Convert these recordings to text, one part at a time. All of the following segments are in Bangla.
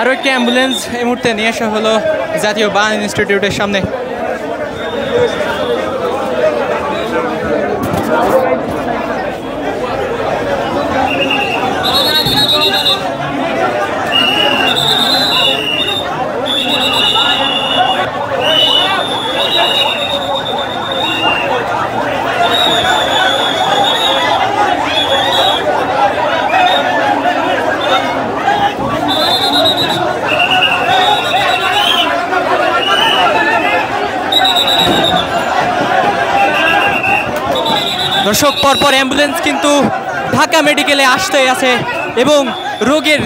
আরও একটি অ্যাম্বুলেন্স এই মুহূর্তে নিয়ে আসা হলো জাতীয় বার্ন ইনস্টিটিউটের সামনে। দর্শক, পরপর অ্যাম্বুলেন্স কিন্তু ঢাকা মেডিকেলে আসতে আছে এবং রোগীর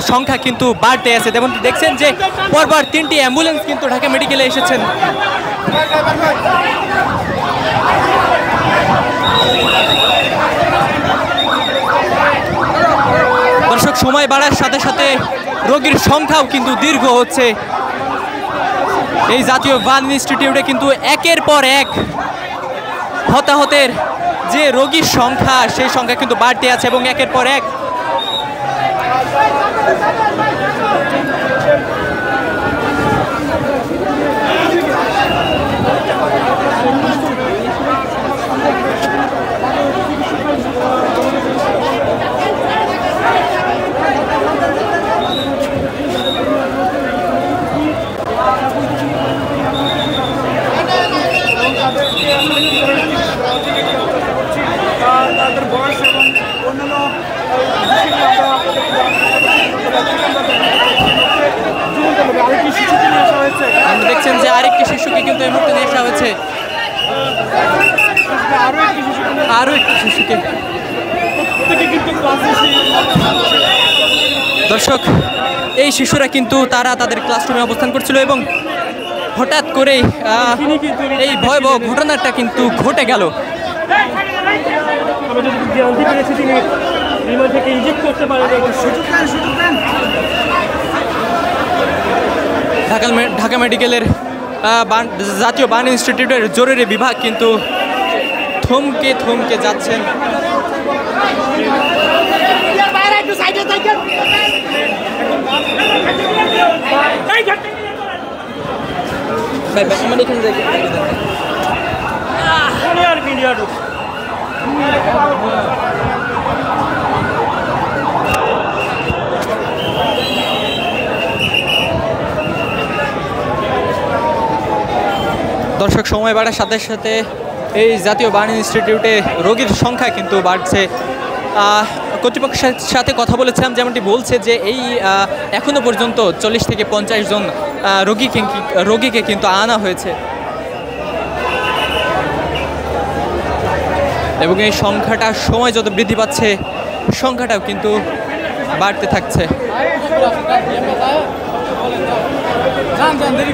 সংখ্যা কিন্তু বাড়তে আছে। যেমন দেখছেন যে পরপর 3টি অ্যাম্বুলেন্স কিন্তু ঢাকা মেডিকেলে এসেছেন। দর্শক, সময় বাড়ার সাথে সাথে রোগীর সংখ্যাও কিন্তু দীর্ঘ হচ্ছে। এই জাতীয় বার্ন ইনস্টিটিউটে কিন্তু একের পর এক হতাহতের যে রোগীর সংখ্যা, সেই সংখ্যা কিন্তু বাড়তে আছে এবং একের পর এক দেখছেন যে আরেকটি শিশুকে কিন্তু এই মুহূর্তে নিয়ে আসা হয়েছে। আরো একটি শিশুকে। দর্শক, এই শিশুরা কিন্তু তাদের ক্লাসরুমে অবস্থান করছিল এবং হঠাৎ করেই এই ভয়াবহ ঘটনাটা কিন্তু ঘটে গেল। ঢাকা মেডিকেলের জাতীয় বার্ন ইনস্টিটিউটের জরুরি বিভাগ কিন্তু থমকে থমকে যাচ্ছেন। দর্শক, সময় বাড়ার সাথে সাথে এই জাতীয় বার্ন ইনস্টিটিউটে রোগীর সংখ্যা কিন্তু বাড়ছে। কর্তৃপক্ষের সাথে কথা বলেছিলাম, যেমনটি বলছে যে এই এখনো পর্যন্ত 40 থেকে 50 জন রোগীকে কিন্তু আনা হয়েছে এবং এই সংখ্যাটা সময় যত বৃদ্ধি পাচ্ছে সংখ্যাটাও কিন্তু বাড়তে থাকছে। দেরি